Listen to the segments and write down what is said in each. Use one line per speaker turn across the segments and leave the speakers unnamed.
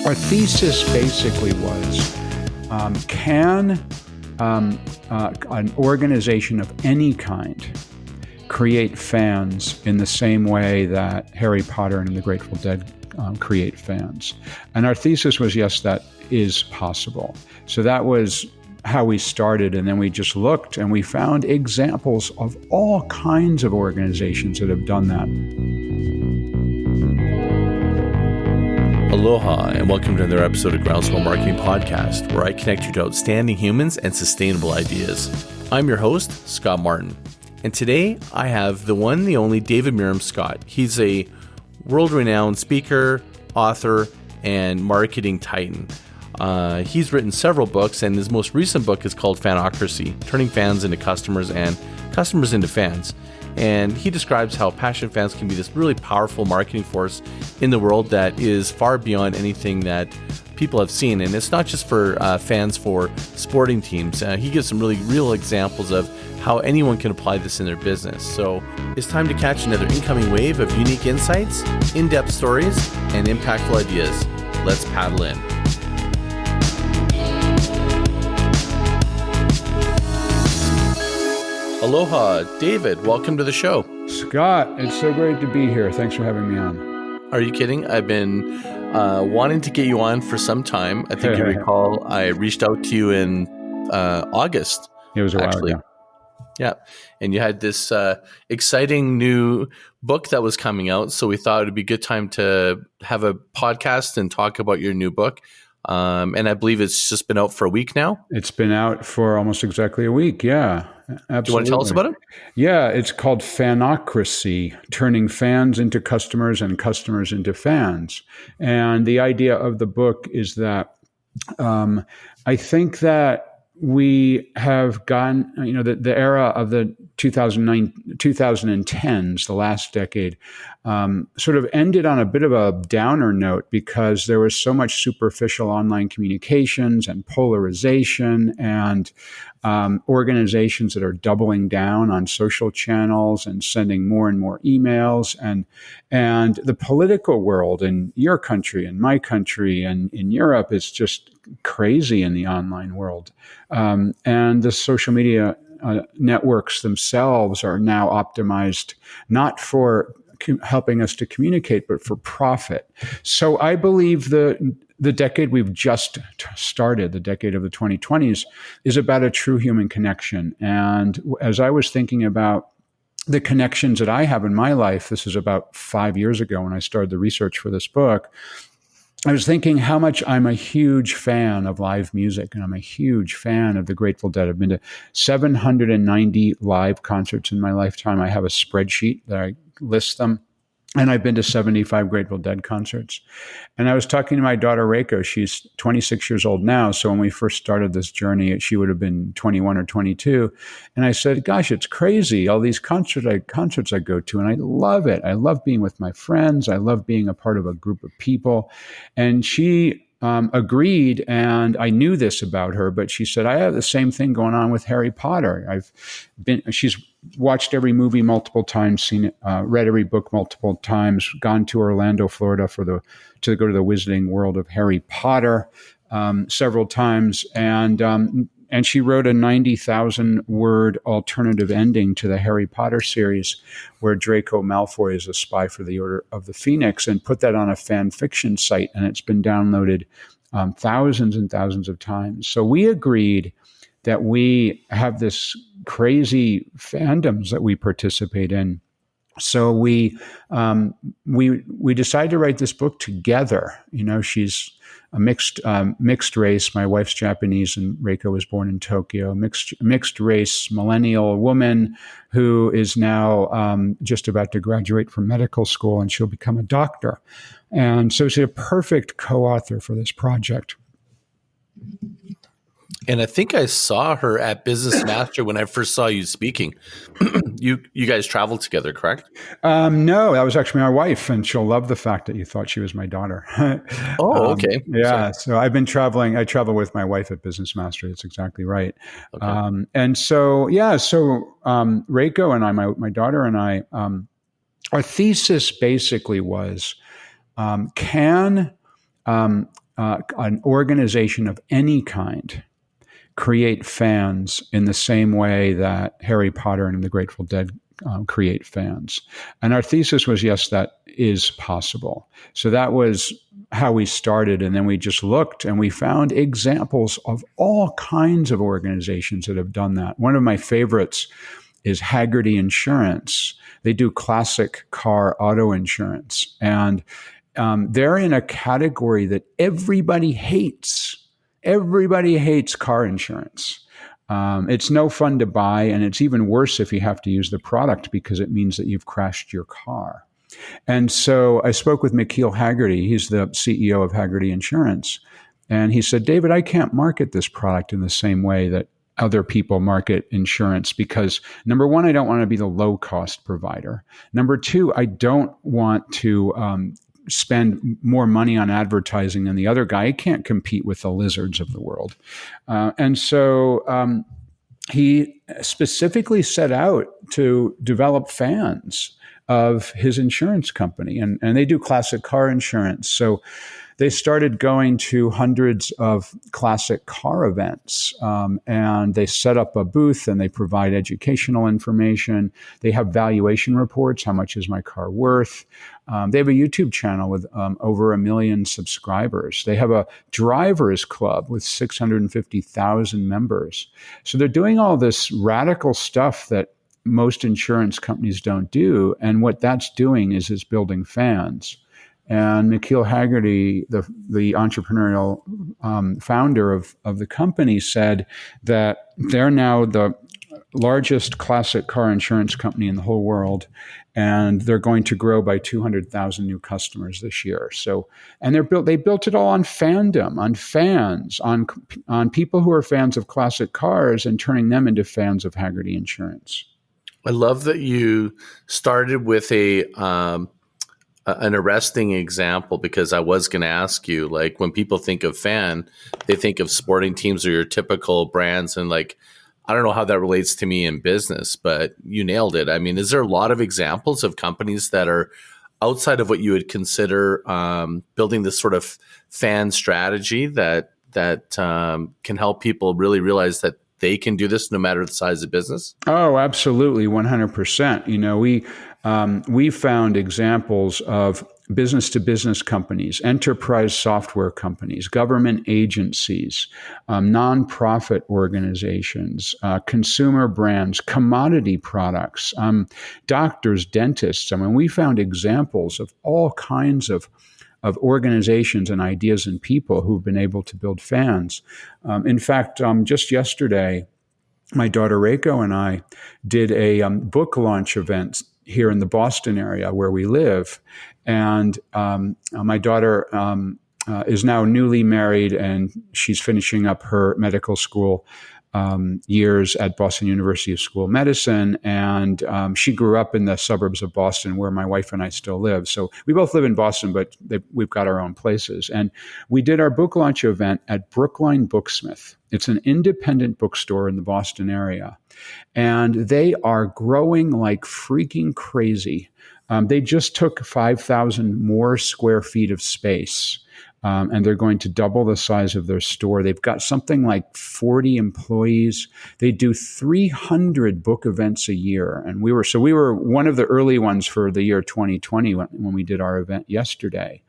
Our thesis basically was, can an organization of any kind create fans in the same way that Harry Potter and the Grateful Dead create fans? And our thesis was, yes, that is possible. So that was how we started, and then we just looked and we found examples of all kinds of organizations that have done that.
Aloha, and welcome to another episode of Groundswell Marketing Podcast, where I connect you to outstanding humans and sustainable ideas. I'm your host, Scott Martin, and today I have the one, the only David Meerman Scott. He's a world-renowned speaker, author, and marketing titan. He's written several books, and his most recent book is called Fanocracy, Turning Fans into Customers and Customers into Fans. And he describes how passionate fans can be this really powerful marketing force in the world that is far beyond anything that people have seen. And it's not just for fans for sporting teams. He gives some really real examples of how anyone can apply this in their business. So it's time to catch another incoming wave of unique insights, in-depth stories, and impactful ideas. Let's paddle in. Aloha, David. Welcome to the show.
Scott, it's so great to be here. Thanks for having me on.
Are you kidding? I've been wanting to get you on for some time. I think you recall I reached out to you in August.
It was a while ago.
Yeah. And you had this exciting new book that was coming out. So we thought it'd be a good time to have a podcast and talk about your new book. And I believe it's just been out for a week now.
It's been out for almost exactly a week. Yeah, absolutely.
Do you want to tell us about it?
Yeah, it's called Fanocracy, Turning Fans into Customers and Customers into Fans. And the idea of the book is that I think that we have gotten, the era of the 2010s, the last decade, sort of ended on a bit of a downer note because there was so much superficial online communications and polarization and organizations that are doubling down on social channels and sending more and more emails. And the political world in your country and my country and in Europe is just crazy in the online world. And the social media networks themselves are now optimized not for helping us to communicate, but for profit. So I believe the decade we've just started, the decade of the 2020s, is about a true human connection. And as I was thinking about the connections that I have in my life, this is about 5 years ago when I started the research for this book, I was thinking how much I'm a huge fan of live music, and I'm a huge fan of the Grateful Dead. I've been to 790 live concerts in my lifetime. I have a spreadsheet that I list them. And I've been to 75 Grateful Dead concerts. And I was talking to my daughter, Reiko. She's 26 years old now. So when we first started this journey, she would have been 21 or 22. And I said, gosh, it's crazy. All these concerts I go to, and I love it. I love being with my friends. I love being a part of a group of people. And she agreed, and I knew this about her, but she said, I have the same thing going on with Harry Potter. She's watched every movie multiple times, seen it, read every book multiple times, gone to Orlando, Florida to go to the Wizarding World of Harry Potter several times, and she wrote a 90,000-word alternative ending to the Harry Potter series where Draco Malfoy is a spy for the Order of the Phoenix, and put that on a fan fiction site, and it's been downloaded thousands and thousands of times. So we agreed that we have this crazy fandoms that we participate in. So we decided to write this book together. She's a mixed race. My wife's Japanese, and Reiko was born in Tokyo. Mixed race, millennial woman who is now just about to graduate from medical school, and she'll become a doctor. And so she's a perfect co-author for this project.
And I think I saw her at Business Master when I first saw you speaking. You guys traveled together, correct?
No, that was actually my wife, and she'll love the fact that you thought she was my daughter.
Oh, okay.
Yeah, so I've been traveling. I travel with my wife at Business Master. That's exactly right. Okay. And so, Reiko and I, my daughter and I, our thesis basically was, can an organization of any kind create fans in the same way that Harry Potter and the Grateful Dead create fans. And our thesis was, yes, that is possible. So that was how we started. And then we just looked and we found examples of all kinds of organizations that have done that. One of my favorites is Haggerty Insurance. They do classic car auto insurance. And they're in a category that everybody hates. Everybody hates car insurance. It's no fun to buy, and it's even worse if you have to use the product because it means that you've crashed your car. And so I spoke with McKeel Haggerty. He's the CEO of Haggerty Insurance. And he said, David, I can't market this product in the same way that other people market insurance because, number one, I don't want to be the low-cost provider. Number two, I don't want to spend more money on advertising than the other guy. I can't compete with the lizards of the world. And so he specifically set out to develop fans of his insurance company. And they do classic car insurance. So they started going to hundreds of classic car events, and they set up a booth and they provide educational information. They have valuation reports. How much is my car worth? They have a YouTube channel with over 1 million subscribers. They have a drivers club with 650,000 members. So they're doing all this radical stuff that most insurance companies don't do. And what that's doing is building fans. And McKeel Haggerty, the entrepreneurial founder of the company, said that they're now the largest classic car insurance company in the whole world, and they're going to grow by 200,000 new customers this year. So, and they built it all on fandom, on fans, on people who are fans of classic cars and turning them into fans of Haggerty Insurance.
I love that you started with an arresting example, because I was going to ask you, like, when people think of fan, they think of sporting teams or your typical brands. And like, I don't know how that relates to me in business, but you nailed it. I mean, is there a lot of examples of companies that are outside of what you would consider building this sort of fan strategy that can help people really realize that they can do this no matter the size of business?
Oh, absolutely. 100%. You know, we found examples of business to business companies, enterprise software companies, government agencies, nonprofit organizations, consumer brands, commodity products, doctors, dentists. I mean, we found examples of all kinds of organizations and ideas and people who've been able to build fans. In fact, just yesterday, my daughter Reiko and I did a book launch event here in the Boston area where we live. And my daughter is now newly married, and she's finishing up her medical school years at Boston University School of Medicine. And she grew up in the suburbs of Boston where my wife and I still live. So we both live in Boston, but we've got our own places. And we did our book launch event at Brookline Booksmith. It's an independent bookstore in the Boston area. And they are growing like freaking crazy. They just took 5,000 more square feet of space. And they're going to double the size of their store. They've got something like 40 employees. They do 300 book events a year. And we were one of the early ones for the year 2020 when we did our event yesterday.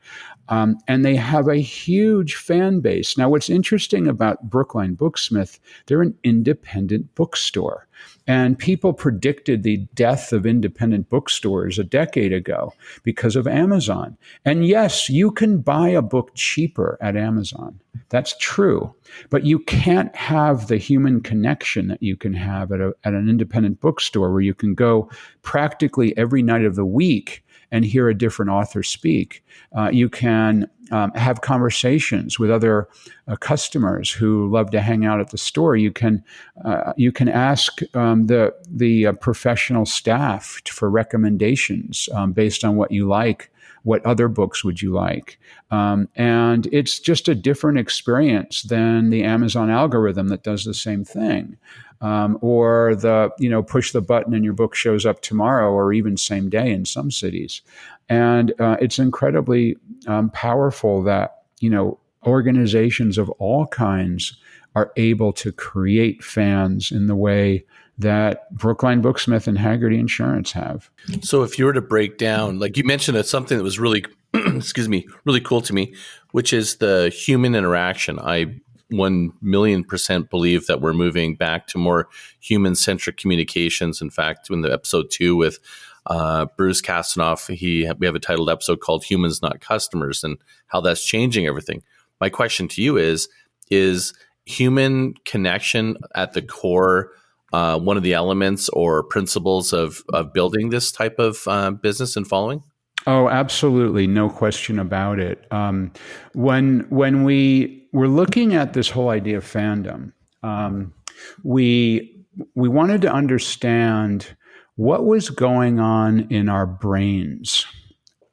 And they have a huge fan base. Now, what's interesting about Brookline Booksmith, they're an independent bookstore. And people predicted the death of independent bookstores a decade ago because of Amazon. And yes, you can buy a book cheaper at Amazon. That's true. But you can't have the human connection that you can have at an independent bookstore where you can go practically every night of the week and hear a different author speak. You can have conversations with other customers who love to hang out at the store. You can ask the professional staff for recommendations based on what you like. What other books would you like? And it's just a different experience than the Amazon algorithm that does the same thing. Or push the button and your book shows up tomorrow or even same day in some cities. And it's incredibly powerful that, organizations of all kinds are able to create fans in the way that Brookline Booksmith and Haggerty Insurance have.
So if you were to break down, like you mentioned, it's something that was really, excuse me, really cool to me, which is the human interaction. I 1,000,000% believe that we're moving back to more human-centric communications. In fact, in the episode 2 with Bruce Castanoff, we have a titled episode called Humans Not Customers, and how that's changing everything. My question to you is human connection at the core one of the elements or principles of building this type of business and following?
Oh, absolutely. No question about it. When we were looking at this whole idea of fandom, we wanted to understand what was going on in our brains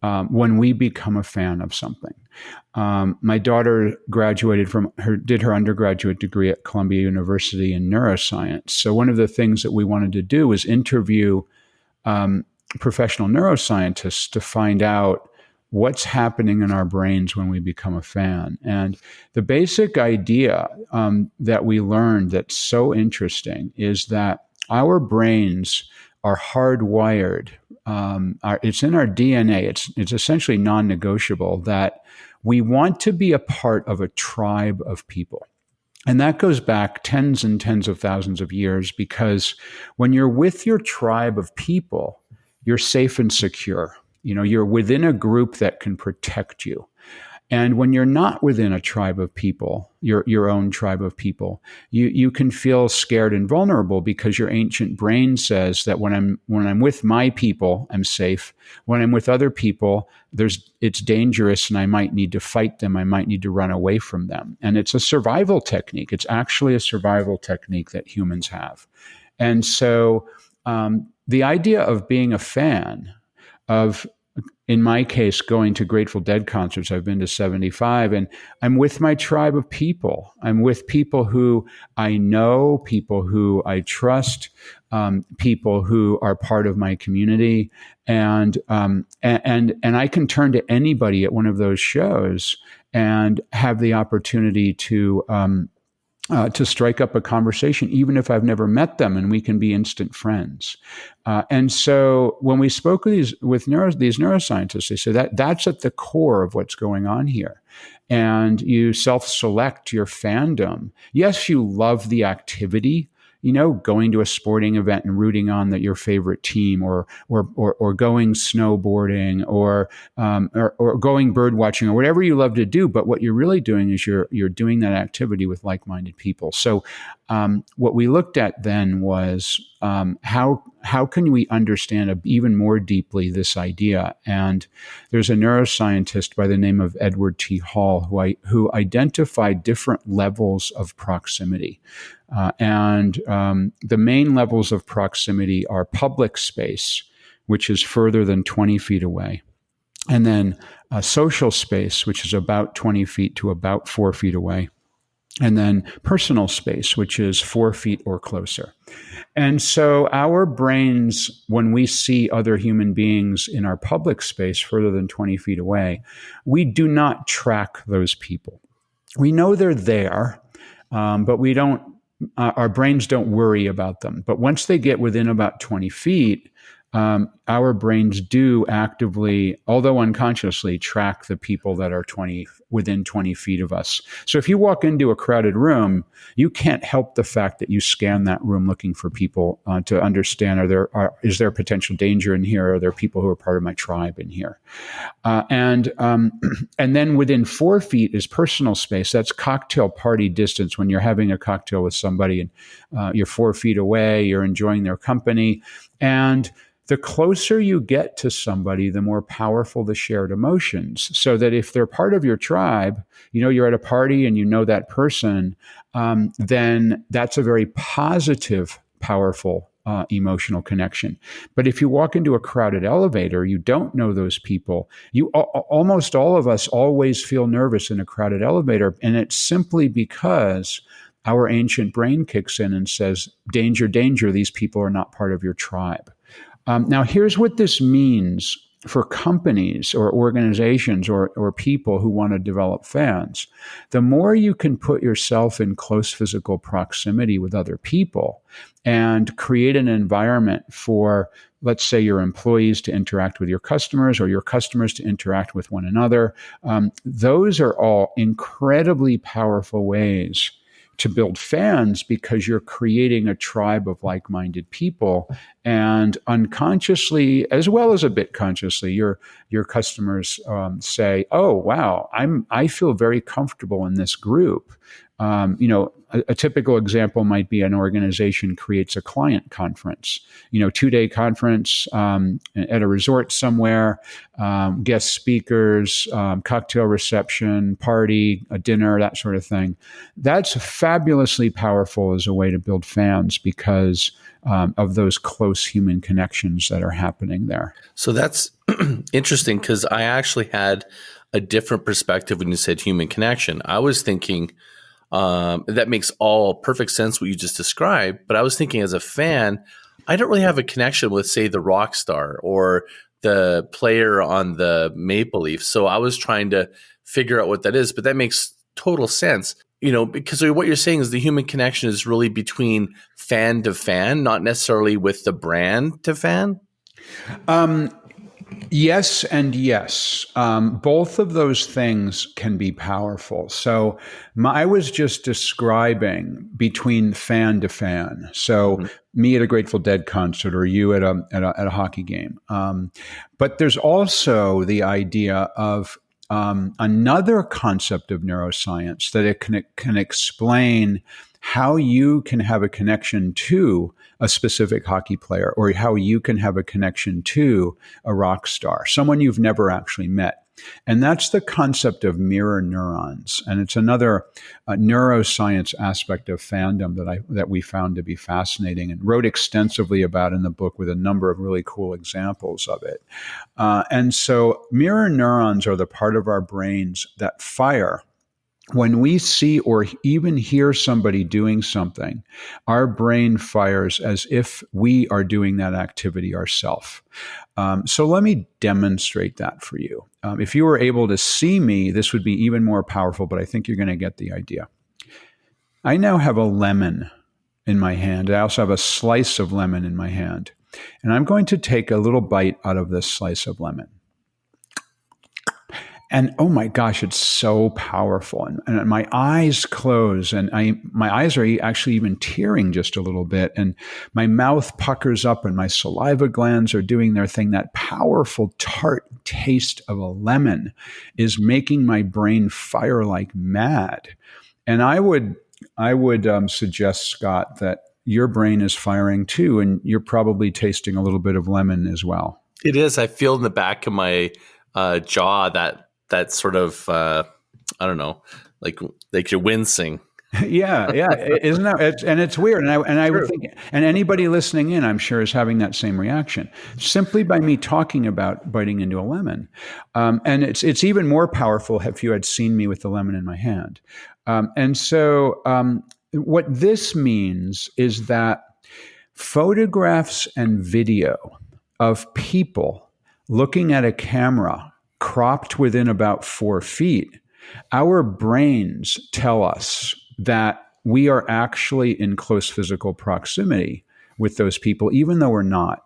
when we become a fan of something. My daughter did her undergraduate degree at Columbia University in neuroscience. So one of the things that we wanted to do was interview professional neuroscientists to find out what's happening in our brains when we become a fan. And the basic idea that we learned that's so interesting is that our brains are hardwired. It's in our DNA. It's essentially non-negotiable that we want to be a part of a tribe of people. And that goes back tens and tens of thousands of years, because when you're with your tribe of people, you're safe and secure. You're within a group that can protect you. And when you're not within a tribe of people, your own tribe of people, you can feel scared and vulnerable, because your ancient brain says that when I'm with my people, I'm safe. When I'm with other people, it's dangerous, and I might need to fight them. I might need to run away from them. And it's a survival technique. It's actually a survival technique that humans have. And so the idea of being a fan of, in my case, going to Grateful Dead concerts, I've been to 75, and I'm with my tribe of people. I'm with people who I know, people who I trust, people who are part of my community, and I can turn to anybody at one of those shows and have the opportunity to strike up a conversation, even if I've never met them, and we can be instant friends. And so when we spoke with these neuroscientists, they said that's at the core of what's going on here. And you self-select your fandom. Yes, you love the activity, going to a sporting event and rooting on your favorite team, or going snowboarding, or going bird watching, or whatever you love to do. But what you're really doing is you're doing that activity with like-minded people. So what we looked at then was how can we understand even more deeply this idea? And there's a neuroscientist by the name of Edward T. Hall who identified different levels of proximity. And the main levels of proximity are public space, which is further than 20 feet away, and then social space, which is about 20 feet to about 4 feet away, and then personal space, which is 4 feet or closer. And so our brains, when we see other human beings in our public space further than 20 feet away, we do not track those people. We know they're there, but we don't. Our brains don't worry about them. But once they get within about 20 feet, our brains do actively, although unconsciously, track the people that are within 20 feet of us. So if you walk into a crowded room, you can't help the fact that you scan that room looking for people to understand, is there potential danger in here? Are there people who are part of my tribe in here? And then within 4 feet is personal space. That's cocktail party distance. When you're having a cocktail with somebody and you're 4 feet away, you're enjoying their company. And the closer you get to somebody, the more powerful the shared emotions. So that if they're part of your tribe, you're at a party and you know that person, then that's a very positive, powerful emotional connection. But if you walk into a crowded elevator, you don't know those people. Almost all of us always feel nervous in a crowded elevator, and it's simply because our ancient brain kicks in and says, danger, danger, these people are not part of your tribe. Now, here's what this means for companies or organizations or people who want to develop fans, the more you can put yourself in close physical proximity with other people and create an environment for, let's say, your employees to interact with your customers or your customers to interact with one another. Those are all incredibly powerful ways to build fans, because you're creating a tribe of like-minded people, and unconsciously as well as a bit consciously, your customers say, "Oh, wow, I feel very comfortable in this group." A typical example might be an organization creates a client conference, 2-day conference at a resort somewhere, guest speakers, cocktail reception, party, a dinner, that sort of thing. That's fabulously powerful as a way to build fans because of those close human connections that are happening there.
So that's interesting, because I actually had a different perspective when you said human connection. I was thinking, that makes all perfect sense what you just described. But I was thinking, as a fan, I don't really have a connection with, say, the rock star or the player on the Maple Leafs. So I was trying to figure out what that is. But that makes total sense, because what you're saying is the human connection is really between fan to fan, not necessarily with the brand to fan.
Yes and yes. Both of those things can be powerful. So I was just describing between fan to fan. So me at a Grateful Dead concert, or you at a hockey game. But there's also the idea of another concept of neuroscience that it can explain how you can have a connection to a specific hockey player, or how you can have a connection to a rock star, someone you've never actually met. And that's the concept of mirror neurons. And it's another neuroscience aspect of fandom that we found to be fascinating and wrote extensively about in the book with a number of really cool examples of it. And so mirror neurons are the part of our brains that fire when we see or even hear somebody doing something. Our brain fires as if we are doing that activity ourselves. So let me demonstrate that for you. If you were able to see me, this would be even more powerful, but I think you're going to get the idea. I now have a lemon in my hand. I also have a slice of lemon in my hand. And I'm going to take a little bite out of this slice of lemon. And oh my gosh, it's so powerful. And my eyes close, and my eyes are actually even tearing just a little bit. And my mouth puckers up and my saliva glands are doing their thing. That powerful tart taste of a lemon is making my brain fire like mad. And I would suggest, Scott, that your brain is firing too, and you're probably tasting a little bit of lemon as well.
It is. I feel in the back of my jaw that sort of, I don't know, like you're wincing.
Yeah. Isn't that? And it's weird. And I would think, and anybody listening in, I'm sure, is having that same reaction simply by me talking about biting into a lemon. And it's even more powerful if you had seen me with the lemon in my hand. And so what this means is that photographs and video of people looking at a camera cropped within about 4 feet, our brains tell us that we are actually in close physical proximity with those people, even though we're not.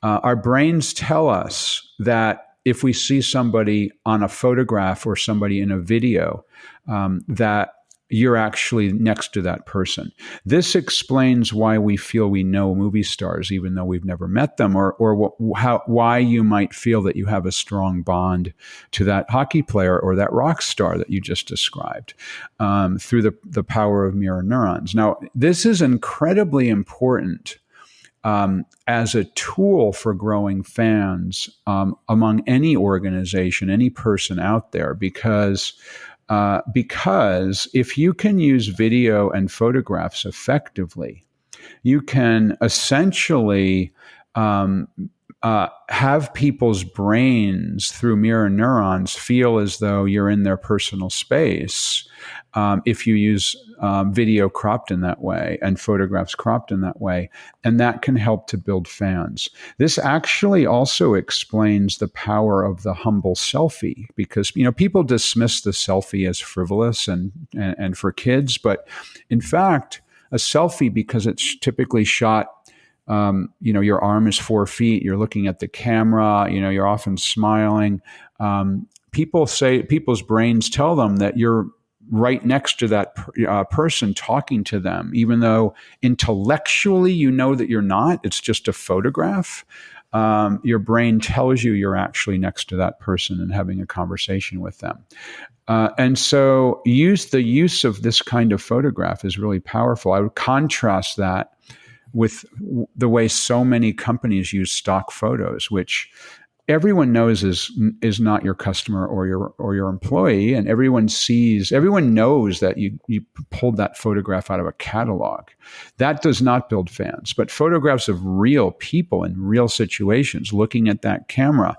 Our brains tell us that if we see somebody on a photograph or somebody in a video, that you're actually next to that person. This explains why we feel we know movie stars, even though we've never met them, or why you might feel that you have a strong bond to that hockey player or that rock star that you just described, through the power of mirror neurons. Now, this is incredibly important as a tool for growing fans among any organization, any person out there, because if you can use video and photographs effectively, you can essentially have people's brains through mirror neurons feel as though you're in their personal space if you use video cropped in that way and photographs cropped in that way. And that can help to build fans. This actually also explains the power of the humble selfie, because people dismiss the selfie as frivolous and for kids. But in fact, a selfie, because it's typically shot your arm is 4 feet, you're looking at the camera, you're often smiling. People's brains tell them that you're right next to that person talking to them, even though intellectually that you're not. It's just a photograph. Your brain tells you you're actually next to that person and having a conversation with them. And so the use of this kind of photograph is really powerful. I would contrast that with the way so many companies use stock photos, which everyone knows is not your customer or your employee, and everyone knows that you pulled that photograph out of a catalog. That does not build fans. But photographs of real people in real situations, looking at that camera,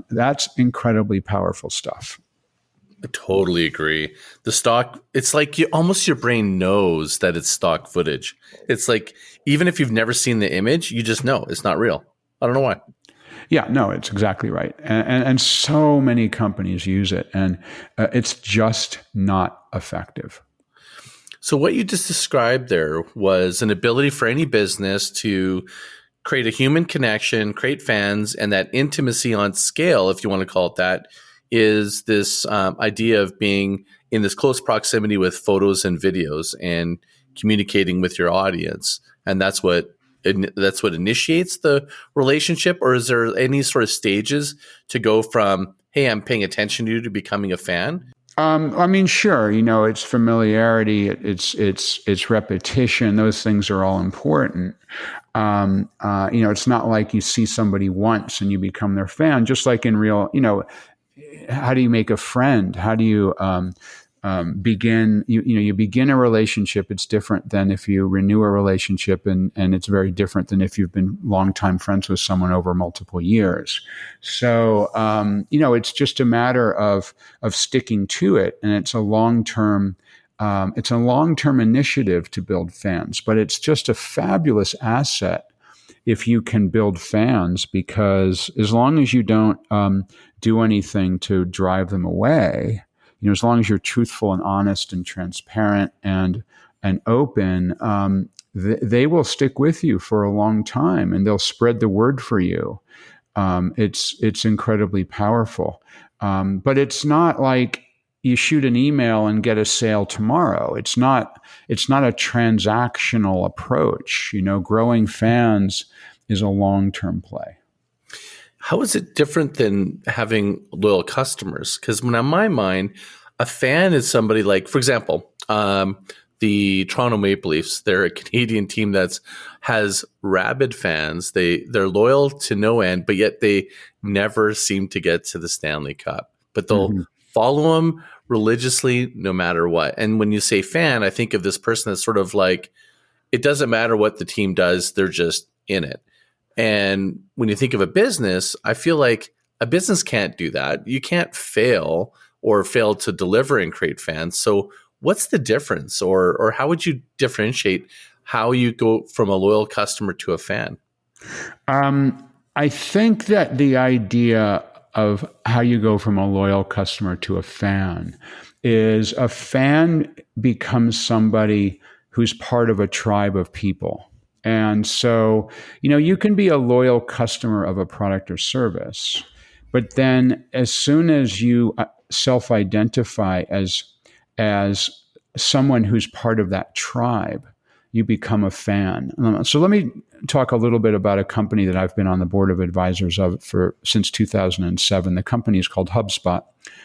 that's incredibly powerful stuff.
I totally agree. The stock, it's like your brain knows that it's stock footage. It's like, even if you've never seen the image, you just know it's not real. I don't know why.
Yeah, no, it's exactly right. And so many companies use it, and it's just not effective.
So what you just described there was an ability for any business to create a human connection, create fans, and that intimacy on scale, if you want to call it that, is this idea of being in this close proximity with photos and videos and communicating with your audience. And that's what initiates the relationship? Or is there any sort of stages to go from, hey, I'm paying attention to you, to becoming a fan?
Sure. It's familiarity, it's repetition. Those things are all important. It's not like you see somebody once and you become their fan, just like in real, how do you make a friend? How do you begin? You begin a relationship. It's different than if you renew a relationship, and it's very different than if you've been longtime friends with someone over multiple years. So it's just a matter of sticking to it, and it's a long-term initiative to build fans. But it's just a fabulous asset if you can build fans, because as long as you don't do anything to drive them away, as long as you're truthful and honest and transparent and open, they will stick with you for a long time, and they'll spread the word for you. It's incredibly powerful. But it's not like you shoot an email and get a sale tomorrow. It's not a transactional approach. Growing fans is a long-term play.
How is it different than having loyal customers? Because in my mind, a fan is somebody like, for example, the Toronto Maple Leafs. They're a Canadian team that has rabid fans. They're loyal to no end, but yet they never seem to get to the Stanley Cup. But they'll follow them religiously no matter what. And when you say fan, I think of this person that's sort of like, it doesn't matter what the team does, they're just in it. And when you think of a business, I feel like a business can't do that. You can't fail to deliver and create fans. So what's the difference, or how would you differentiate how you go from a loyal customer to a fan?
I think that the idea of how you go from a loyal customer to a fan is a fan becomes somebody who's part of a tribe of people. And so, you can be a loyal customer of a product or service, but then as soon as you self-identify as someone who's part of that tribe, you become a fan. So let me talk a little bit about a company that I've been on the board of advisors of since 2007. The company is called HubSpot.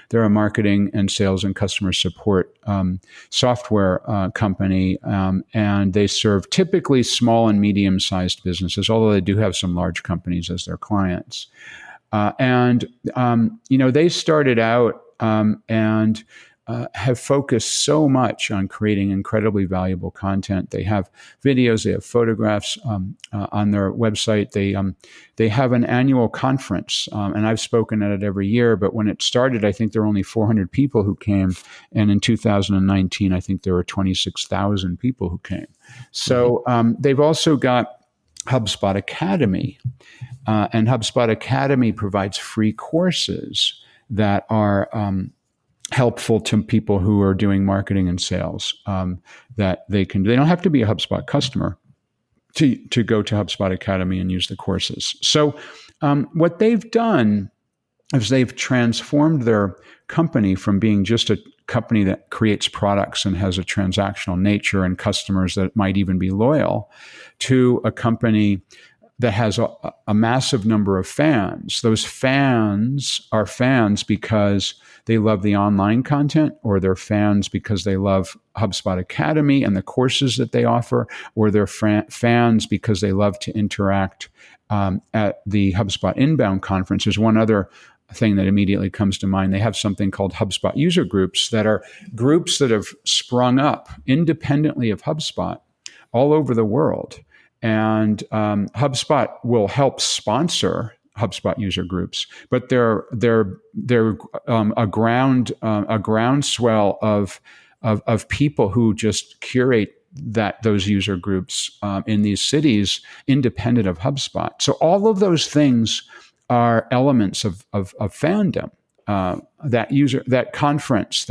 They're a marketing and sales and customer support software company, and they serve typically small and medium-sized businesses, although they do have some large companies as their clients. They started out and have focused so much on creating incredibly valuable content. They have videos, they have photographs on their website. They have an annual conference, and I've spoken at it every year. But when it started, I think there were only 400 people who came, and in 2019, I think there were 26,000 people who came. So they've also got HubSpot Academy, and HubSpot Academy provides free courses that are helpful to people who are doing marketing and sales, that they don't have to be a HubSpot customer to go to HubSpot Academy and use the courses. So what they've done is they've transformed their company from being just a company that creates products and has a transactional nature and customers that might even be loyal, to a company that has a massive number of fans. Those fans are fans because they love the online content, or they're fans because they love HubSpot Academy and the courses that they offer, or they're fans because they love to interact at the HubSpot Inbound conference. There's one other thing that immediately comes to mind. They have something called HubSpot user groups that are groups that have sprung up independently of HubSpot all over the world. And HubSpot will help sponsor HubSpot user groups, but they're a groundswell of people who just curate those user groups in these cities, independent of HubSpot. So all of those things are elements of fandom. That conference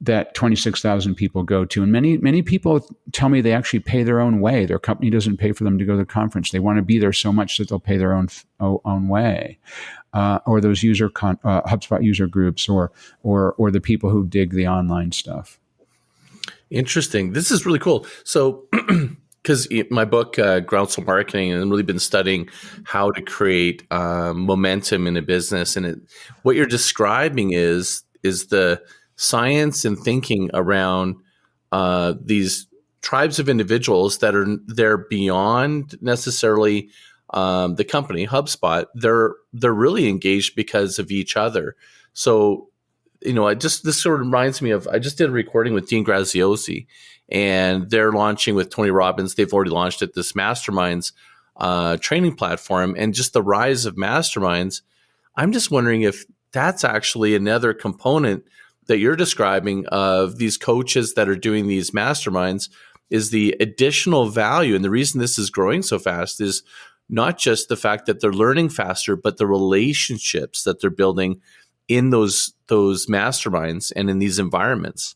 that 26,000 people go to. And many people tell me they actually pay their own way. Their company doesn't pay for them to go to the conference. They want to be there so much that they'll pay their own way. Or those HubSpot user groups, or the people who dig the online stuff.
Interesting. This is really cool. So, because my book, Groundswell Marketing, and I've really been studying how to create momentum in a business. And what you're describing is the science and thinking around these tribes of individuals that they're beyond necessarily the company, HubSpot. They're really engaged because of each other. So, this sort of reminds me of, I just did a recording with Dean Graziosi, and they're launching with Tony Robbins. They've already launched at this Masterminds training platform, and just the rise of masterminds. I'm just wondering if that's actually another component that you're describing of these coaches that are doing these masterminds, is the additional value. And the reason this is growing so fast is not just the fact that they're learning faster, but the relationships that they're building in those masterminds and in these environments.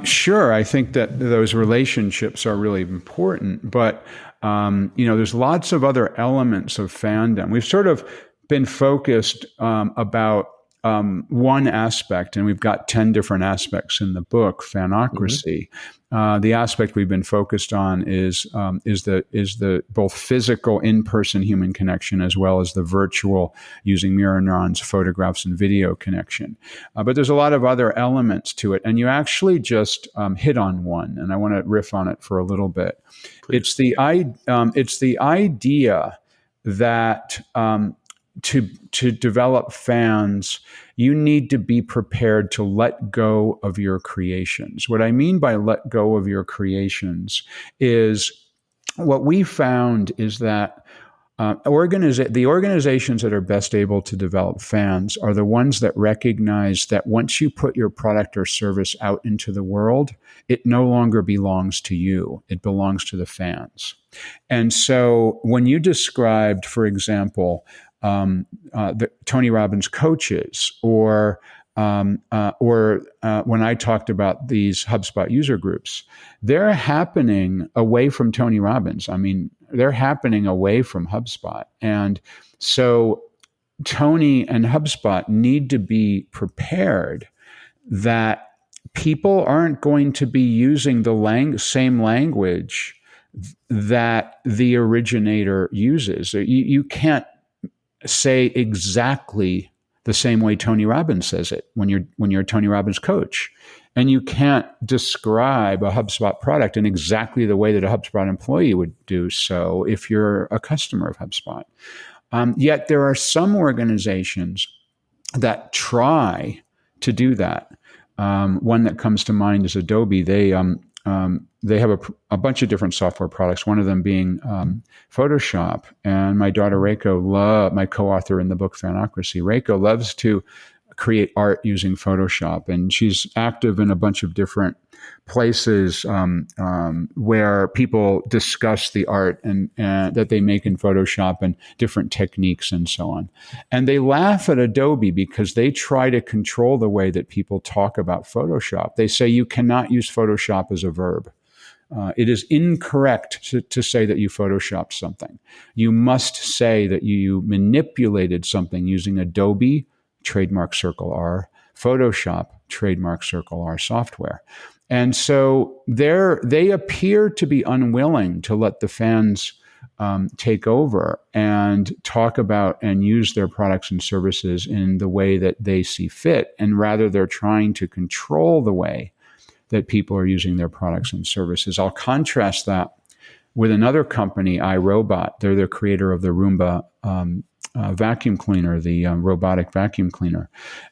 Sure. I think that those relationships are really important, but there's lots of other elements of fandom. We've sort of been focused about one aspect, and we've got 10 different aspects in the book, Fanocracy. The aspect we've been focused on is the both physical in-person human connection, as well as the virtual, using Neurons, photographs and video connection. But there's a lot of other elements to it, and you actually just hit on one, and I want to riff on it for a little bit. Please. It's the idea that to develop fans, you need to be prepared to let go of your creations. What I mean by let go of your creations is, what we found is that the organizations that are best able to develop fans are the ones that recognize that once you put your product or service out into the world, it no longer belongs to you. It belongs to the fans. And so when you described, for example, the Tony Robbins coaches, or when I talked about these HubSpot user groups, they're happening away from Tony Robbins. I mean, they're happening away from HubSpot. And so Tony and HubSpot need to be prepared that people aren't going to be using the same language that the originator uses. You can't say exactly the same way Tony Robbins says it when you're a Tony Robbins coach. And you can't describe a HubSpot product in exactly the way that a HubSpot employee would do so if you're a customer of HubSpot. Yet there are some organizations that try to do that. One that comes to mind is Adobe. They have a bunch of different software products, one of them being Photoshop. And my daughter, Reiko, my co-author in the book, Fanocracy, Reiko loves to create art using Photoshop. And she's active in a bunch of different places where people discuss the art and that they make in Photoshop and different techniques and so on. And they laugh at Adobe because they try to control the way that people talk about Photoshop. They say you cannot use Photoshop as a verb. It is incorrect to say that you photoshopped something. You must say that you manipulated something using Adobe, trademark circle R, Photoshop, trademark circle R software. And so they appear to be unwilling to let the fans take over and talk about and use their products and services in the way that they see fit. And rather, they're trying to control the way that people are using their products and services. I'll contrast that with another company, iRobot. They're the creator of the Roomba vacuum cleaner, the robotic vacuum cleaner.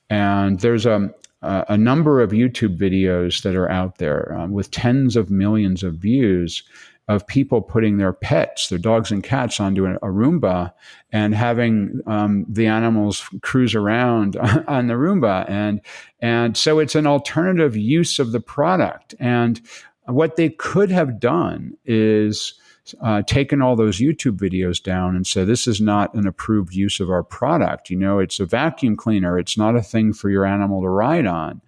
And there's a number of YouTube videos that are out there with tens of millions of views of people putting their pets, their dogs and cats, onto a Roomba and having the animals cruise around on the Roomba. And so it's an alternative use of the product. And what they could have done is taken all those YouTube videos down and said, this is not an approved use of our product. You know, it's a vacuum cleaner. It's not a thing for your animal to ride on.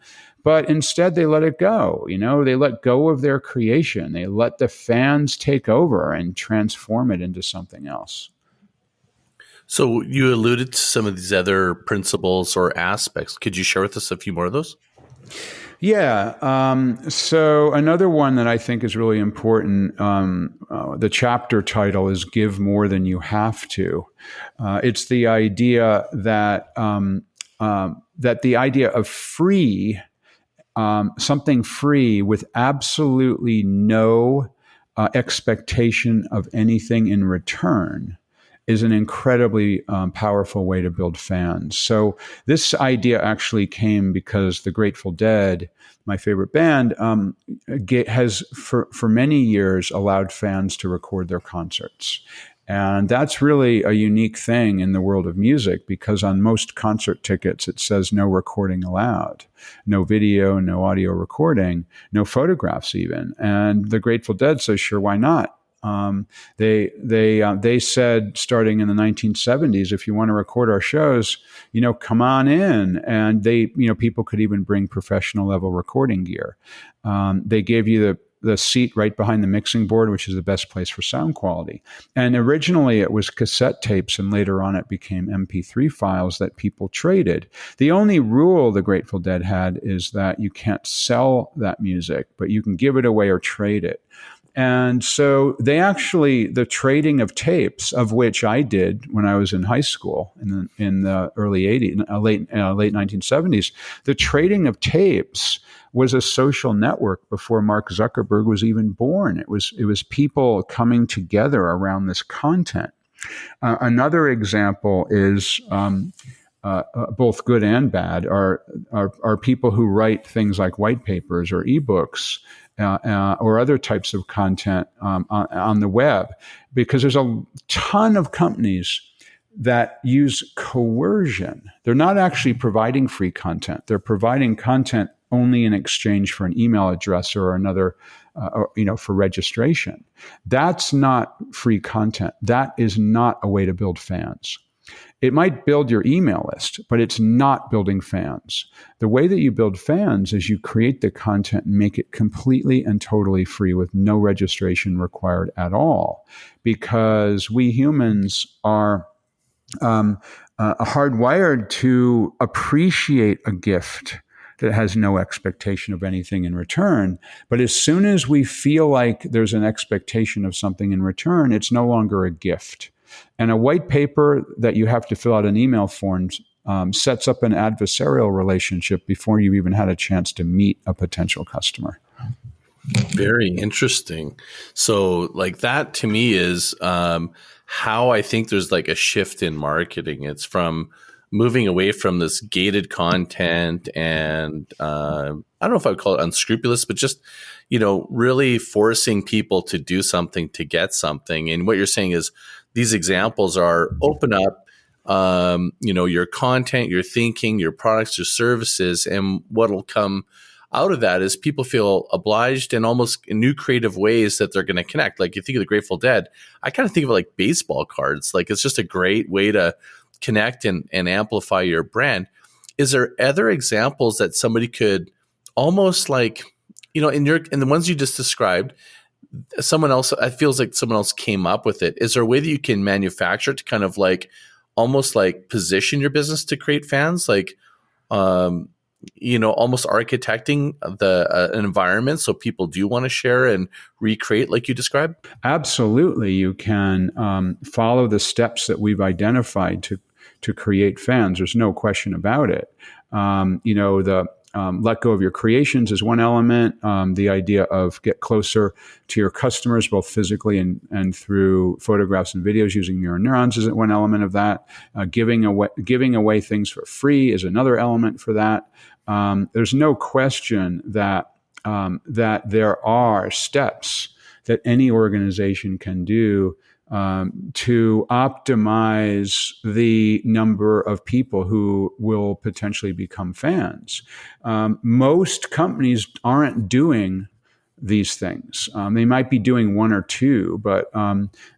But instead, they let it go. You know, they let go of their creation. They let the fans take over and transform it into something else.
So you alluded to some of these other principles or aspects. Could you share with us a few more of those?
Yeah. So another one that I think is really important, the chapter title is Give More Than You Have to. It's the idea that the idea of free, something free with absolutely no expectation of anything in return is an incredibly powerful way to build fans. So this idea actually came because the Grateful Dead, my favorite band, has for many years allowed fans to record their concerts. And that's really a unique thing in the world of music, because on most concert tickets, it says no recording allowed, no video, no audio recording, no photographs even. And the Grateful Dead says, sure, why not? They said, starting in the 1970s, if you want to record our shows, you know, come on in. And people could even bring professional level recording gear. They gave you the seat right behind the mixing board, which is the best place for sound quality. And originally it was cassette tapes, and later on it became MP3 files that people traded. The only rule the Grateful Dead had is that you can't sell that music, but you can give it away or trade it. And so the trading of tapes, of which I did when I was in high school in the early 80s, late 1970s, the trading of tapes was a social network before Mark Zuckerberg was even born. It was people coming together around this content. Another example is both good and bad are people who write things like white papers or ebooks or other types of content on the web, because there's a ton of companies that use coercion. They're not actually providing free content. They're providing content only in exchange for an email address or another, for registration. That's not free content. That is not a way to build fans. It might build your email list, but it's not building fans. The way that you build fans is you create the content and make it completely and totally free with no registration required at all, because we humans are hardwired to appreciate a gift that has no expectation of anything in return. But as soon as we feel like there's an expectation of something in return, it's no longer a gift. And a white paper that you have to fill out an email form sets up an adversarial relationship before you've even had a chance to meet a potential customer.
Very interesting. So like that to me is how I think there's like a shift in marketing. It's from moving away from this gated content and I don't know if I would call it unscrupulous, but just, really forcing people to do something to get something. And what you're saying is these examples are open up, your content, your thinking, your products, your services, and what'll come out of that is people feel obliged and almost in new creative ways that they're going to connect. Like you think of the Grateful Dead, I kind of think of it like baseball cards. Like it's just a great way to connect and amplify your brand. Is there other examples that somebody could almost like, in the ones you just described, someone else, it feels like someone else came up with it. Is there a way that you can manufacture it to kind of like almost like position your business to create fans? Like, almost architecting an environment so people do want to share and recreate like you described? Absolutely.
You can follow the steps that we've identified to create fans. There's no question about it. Let go of your creations is one element. The idea of get closer to your customers, both physically and through photographs and videos using Neurons is one element of that. Giving away things for free is another element for that. There's no question that there are steps that any organization can do to optimize the number of people who will potentially become fans. Most companies aren't doing these things. They might be doing one or two, but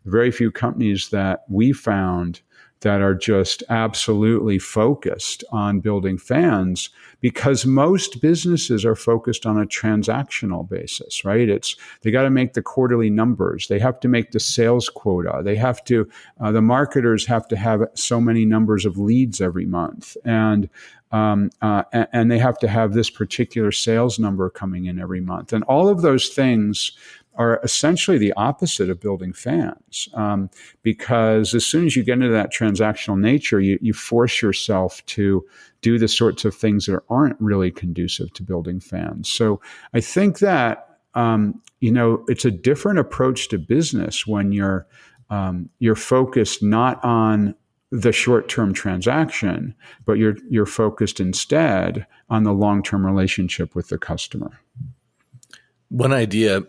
very few companies that we found that are just absolutely focused on building fans, because most businesses are focused on a transactional basis, right? They got to make the quarterly numbers. They have to make the sales quota. They have to, the marketers have to have so many numbers of leads every month. And they have to have this particular sales number coming in every month. And all of those things are essentially the opposite of building fans, because as soon as you get into that transactional nature, you force yourself to do the sorts of things that aren't really conducive to building fans. So I think that it's a different approach to business when you're focused not on the short-term transaction, but you're focused instead on the long-term relationship with the customer.
One idea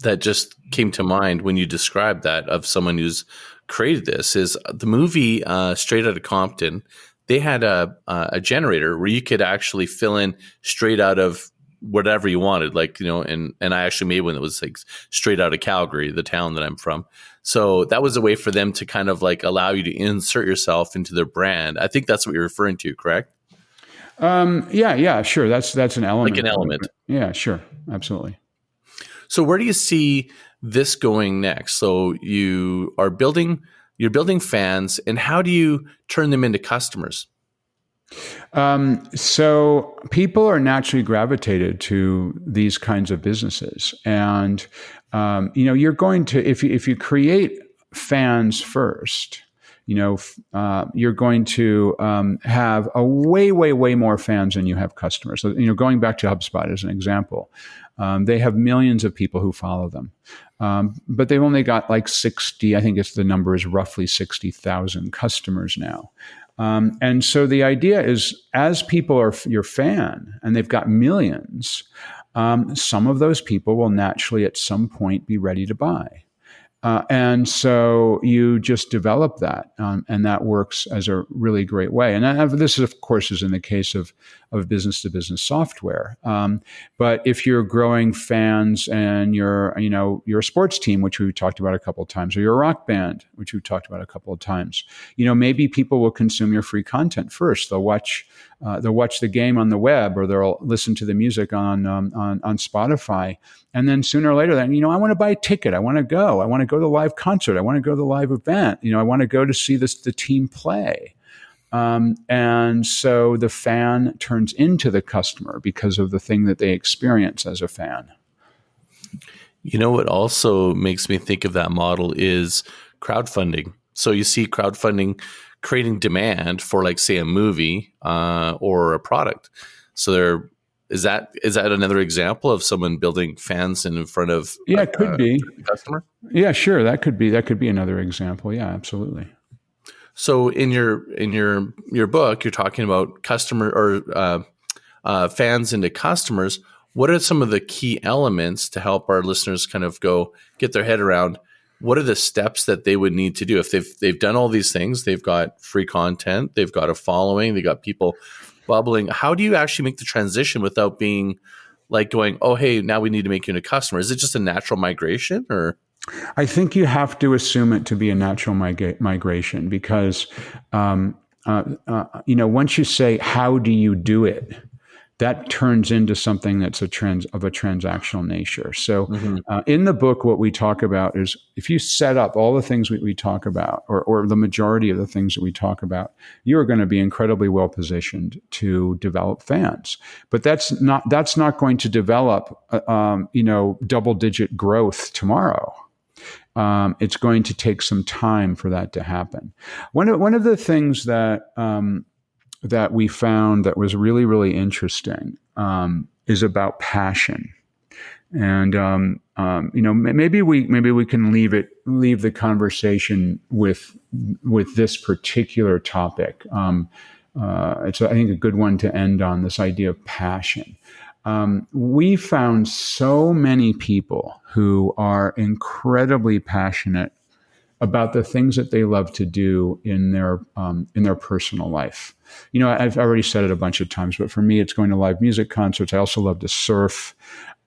that just came to mind when you described that of someone who's created this is the movie Straight Outta Compton. They had a generator where you could actually fill in straight out of whatever you wanted, like, and I actually made one that was like straight out of Calgary, the town that I'm from. So that was a way for them to kind of like allow you to insert yourself into their brand. I think that's what you're referring to, correct?
Yeah, sure. That's an element.
Like an element.
Yeah, sure. Absolutely.
So where do you see this going next? So you're building fans, and how do you turn them into customers?
So people are naturally gravitated to these kinds of businesses. And, you're going to, if you create fans first, you're going to have a way more fans than you have customers. So, going back to HubSpot as an example, they have millions of people who follow them, but they've only got like 60. I think the number is roughly 60,000 customers now. And so the idea is, as people are your fan and they've got millions, some of those people will naturally at some point be ready to buy. And so you just develop that, and that works as a really great way. And this, of course, is in the case of business-to-business software. But if you're growing fans and you're a sports team, which we've talked about a couple of times, or you're a rock band, which we've talked about a couple of times, maybe people will consume your free content first. They'll watch the game on the web, or they'll listen to the music on Spotify. And then sooner or later, I want to buy a ticket. I want to go to the live concert. I want to go to the live event. I want to go to see the team play. And so the fan turns into the customer because of the thing that they experience as a fan.
What also makes me think of that model is crowdfunding. So you see crowdfunding creating demand for, like, say, a movie or a product. So is that another example of someone building fans in front of
it could be
the customer?
Yeah, sure. That could be another example. Yeah, absolutely.
So in your book, you're talking about customer or fans into customers. What are some of the key elements to help our listeners kind of get their head around what are the steps that they would need to do if they've done all these things? They've got free content, they've got a following, they got people bubbling. How do you actually make the transition without being like going, oh, hey, now we need to make you a customer? Is it just a natural migration, or?
I think you have to assume it to be a natural migration because, once you say, how do you do it? That turns into something that's of a transactional nature. So in the book, what we talk about is if you set up all the things we talk about, or the majority of the things that we talk about, you are going to be incredibly well positioned to develop fans. But that's not going to develop, double-digit growth tomorrow. It's going to take some time for that to happen. One of the things that we found that was really, really interesting is about passion. And maybe we can leave the conversation with this particular topic. It's, I think, a good one to end on, this idea of passion. We found so many people who are incredibly passionate about the things that they love to do in their personal life. I've already said it a bunch of times, but for me, it's going to live music concerts. I also love to surf,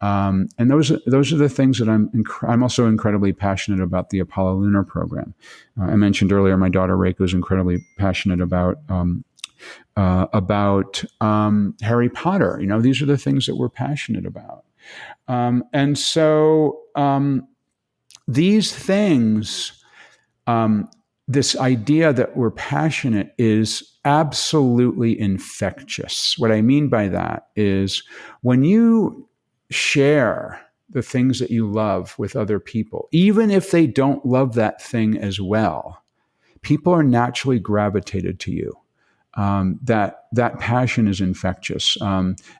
and those are the things that I'm also incredibly passionate about. The Apollo Lunar Program. I mentioned earlier, my daughter Reiko is incredibly passionate about Harry Potter. These are the things that we're passionate about, and so these things. This idea that we're passionate is absolutely infectious. What I mean by that is when you share the things that you love with other people, even if they don't love that thing as well, people are naturally gravitated to you. That passion is infectious.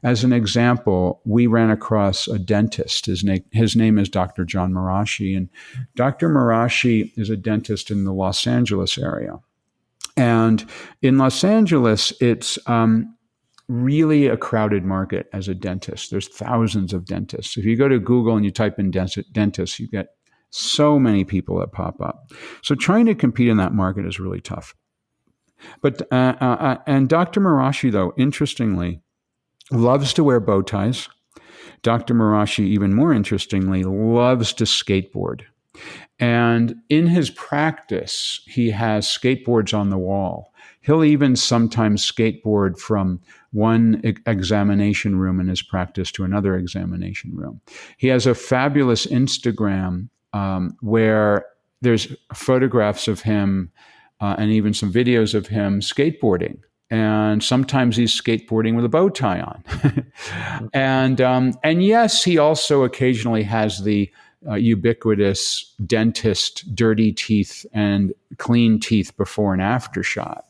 As an example, we ran across a dentist. His name is Dr. John Marashi, and Dr. Marashi is a dentist in the Los Angeles area. And in Los Angeles, it's really a crowded market as a dentist. There's thousands of dentists. If you go to Google and you type in dentist, you get so many people that pop up. So trying to compete in that market is really tough. But and Dr. Marashi, though, interestingly, loves to wear bow ties. Dr. Marashi, even more interestingly, loves to skateboard. And in his practice, he has skateboards on the wall. He'll even sometimes skateboard from one examination room in his practice to another examination room. He has a fabulous Instagram where there's photographs of him and even some videos of him skateboarding. And sometimes he's skateboarding with a bow tie on. And yes, he also occasionally has the ubiquitous dentist dirty teeth and clean teeth before and after shot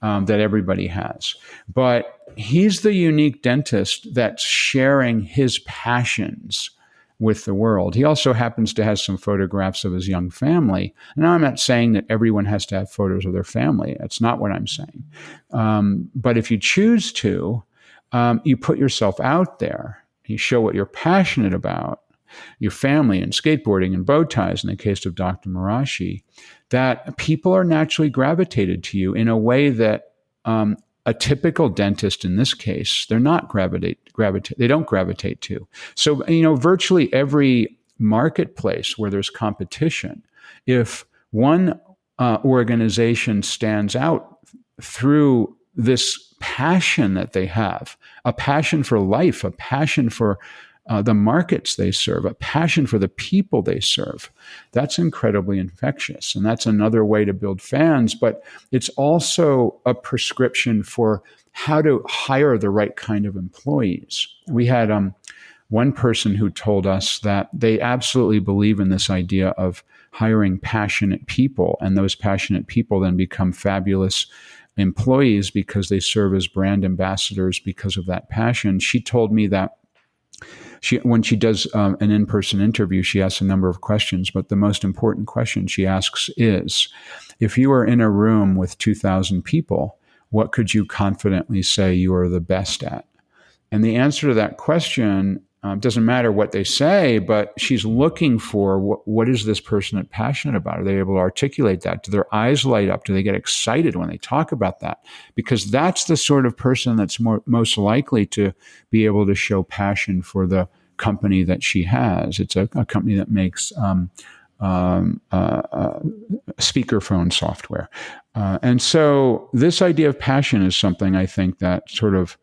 that everybody has. But he's the unique dentist that's sharing his passions with the world. He also happens to have some photographs of his young family. Now, I'm not saying that everyone has to have photos of their family. That's not what I'm saying. But if you choose to, you put yourself out there. You show what you're passionate about, your family and skateboarding and bow ties, in the case of Dr. Marashi, that people are naturally gravitated to you in a way that a typical dentist, in this case, they're not they don't gravitate to. So, virtually every marketplace where there's competition, if one organization stands out through this passion that they have, a passion for life, a passion for the markets they serve, a passion for the people they serve, that's incredibly infectious. And that's another way to build fans, but it's also a prescription for how to hire the right kind of employees. We had one person who told us that they absolutely believe in this idea of hiring passionate people, and those passionate people then become fabulous employees because they serve as brand ambassadors because of that passion. She told me that when she does an in-person interview, she asks a number of questions, but the most important question she asks is, if you are in a room with 2,000 people, what could you confidently say you are the best at? And the answer to that question doesn't matter what they say, but she's looking for what is this person passionate about? Are they able to articulate that? Do their eyes light up? Do they get excited when they talk about that? Because that's the sort of person that's most likely to be able to show passion for the company that she has. It's a company that makes speakerphone software. And so this idea of passion is something I think that sort of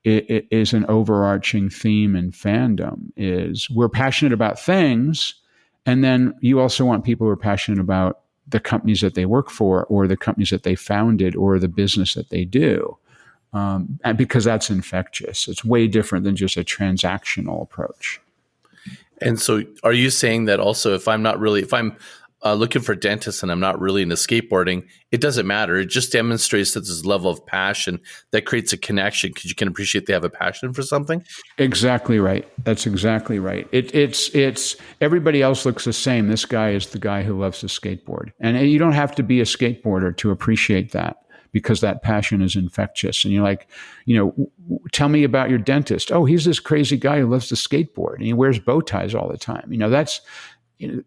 it is an overarching theme in fandom. Is we're passionate about things, and then you also want people who are passionate about the companies that they work for, or the companies that they founded, or the business that they do, and because that's infectious. It's way different than just a transactional approach.
And so, are you saying that also, if I'm looking for dentists and I'm not really into skateboarding, it doesn't matter. It just demonstrates that there's a level of passion that creates a connection because you can appreciate they have a passion for something?
Exactly right. That's exactly right. It's everybody else looks the same. This guy is the guy who loves to skateboard. And you don't have to be a skateboarder to appreciate that, because that passion is infectious. And you're like, tell me about your dentist. Oh, he's this crazy guy who loves to skateboard and he wears bow ties all the time.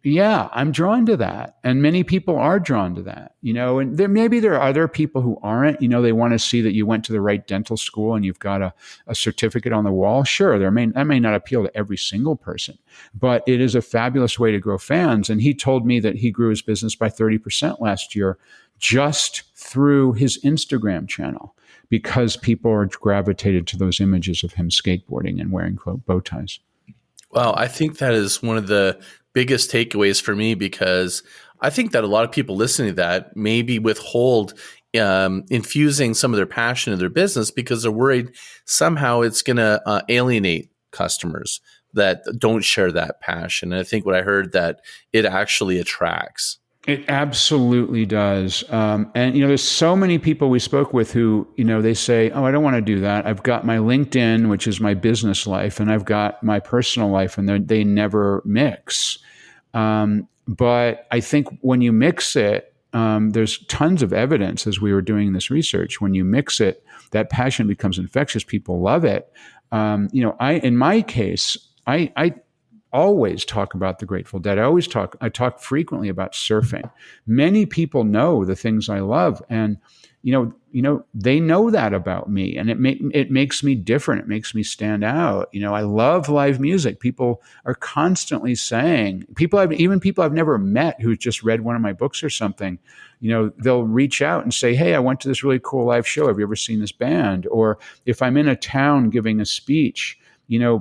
Yeah, I'm drawn to that. And many people are drawn to that, and there are other people who aren't, they want to see that you went to the right dental school and you've got a certificate on the wall. Sure, that may not appeal to every single person, but it is a fabulous way to grow fans. And he told me that he grew his business by 30% last year just through his Instagram channel, because people are gravitated to those images of him skateboarding and wearing bow ties.
Well, I think that is one of the biggest takeaways for me, because I think that a lot of people listening to that maybe withhold infusing some of their passion in their business because they're worried somehow it's going to alienate customers that don't share that passion. And I think what I heard, that it actually attracts.
It absolutely does. And, there's so many people we spoke with who, they say, oh, I don't want to do that. I've got my LinkedIn, which is my business life, and I've got my personal life, and they never mix. But I think when you mix it, there's tons of evidence as we were doing this research. When you mix it, that passion becomes infectious. People love it. In my case, I always talk about the Grateful Dead. I talk frequently about surfing. Many people know the things I love, and they know that about me, and it makes me different. It makes me stand out. I love live music. People are constantly saying, people I've never met who just read one of my books or something, they'll reach out and say, hey, I went to this really cool live show. Have you ever seen this band? Or if I'm in a town giving a speech,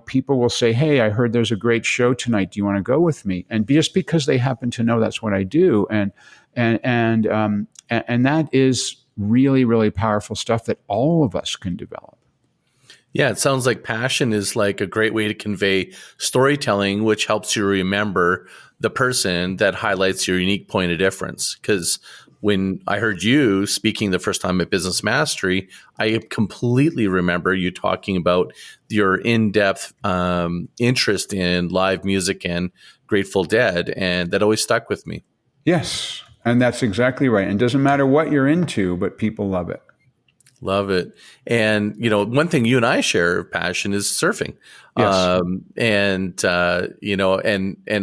people will say, hey, I heard there's a great show tonight. Do you want to go with me? And just because they happen to know that's what I do. And that is really, really powerful stuff that all of us can develop.
Yeah, it sounds like passion is like a great way to convey storytelling, which helps you remember the person that highlights your unique point of difference. Because when I heard you speaking the first time at Business Mastery, I completely remember you talking about your in-depth interest in live music and Grateful Dead, and that always stuck with me.
Yes, and that's exactly right. And it doesn't matter what you're into, but people love it.
Love it. And, one thing you and I share of passion is surfing.
Yes.
And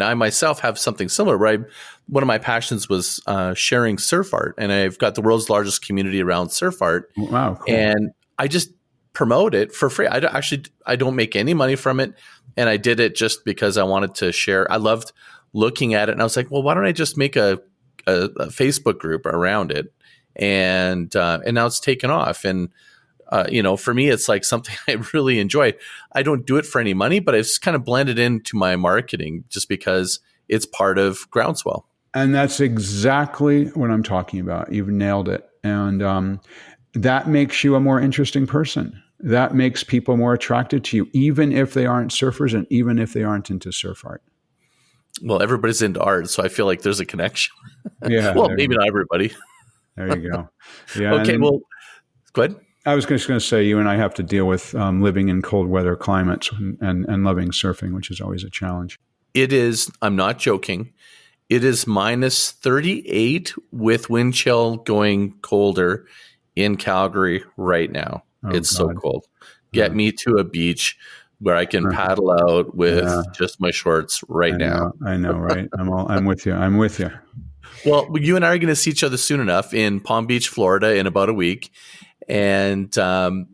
I myself have something similar where one of my passions was sharing surf art, and I've got the world's largest community around surf art.
Wow. Cool.
And I just promote it for free. I don't make any money from it. And I did it just because I wanted to share. I loved looking at it, and I was like, well, why don't I just make a Facebook group around it? And now it's taken off. And, for me, it's like something I really enjoy. I don't do it for any money, but I've just kind of blended into my marketing just because it's part of Groundswell.
And that's exactly what I'm talking about. You've nailed it. And that makes you a more interesting person. That makes people more attracted to you, even if they aren't surfers and even if they aren't into surf art.
Well, everybody's into art, so I feel like there's a connection.
Yeah.
Well, maybe not everybody.
There you go. Yeah.
Okay, well, go ahead.
I was just going to say, you and I have to deal with living in cold weather climates and loving surfing, which is always a challenge.
It is, I'm not joking, it is minus 38 with wind chill going colder in Calgary right now. It's God. So cold. Get me to a beach where I can paddle out with just my shorts now.
I know, right? I'm with you. I'm with you.
Well, you and I are going to see each other soon enough in Palm Beach, Florida in about a week. And I'm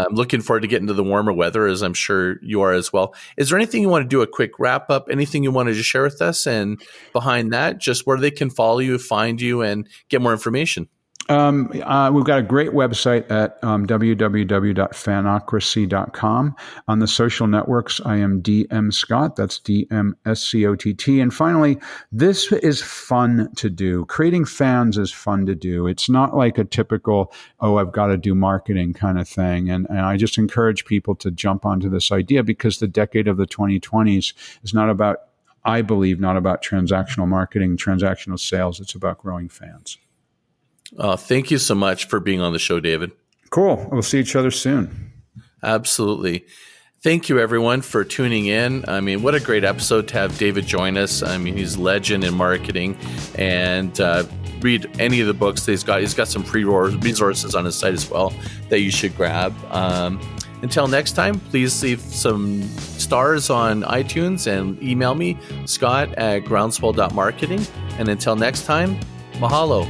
looking forward to getting to the warmer weather, as I'm sure you are as well. Is there anything you want to do a quick wrap up? Anything you wanted to share with us? And behind that, just where they can follow you, find you, and get more information?
We've got a great website at www.fanocracy.com. On the social networks, I am DM Scott. That's DMSCOTT. And finally, this is fun to do. Creating fans is fun to do. It's not like a typical, I've got to do marketing kind of thing. And I just encourage people to jump onto this idea, because the decade of the 2020s is not about, I believe, not about transactional marketing, transactional sales. It's about growing fans.
Thank you so much for being on the show, David.
Cool. We'll see each other soon.
Absolutely. Thank you, everyone, for tuning in. I mean, what a great episode to have David join us. I mean, he's a legend in marketing, and read any of the books that he's got. He's got some free resources on his site as well that you should grab. Until next time, please leave some stars on iTunes and email me, Scott@groundswell.marketing. And until next time, mahalo.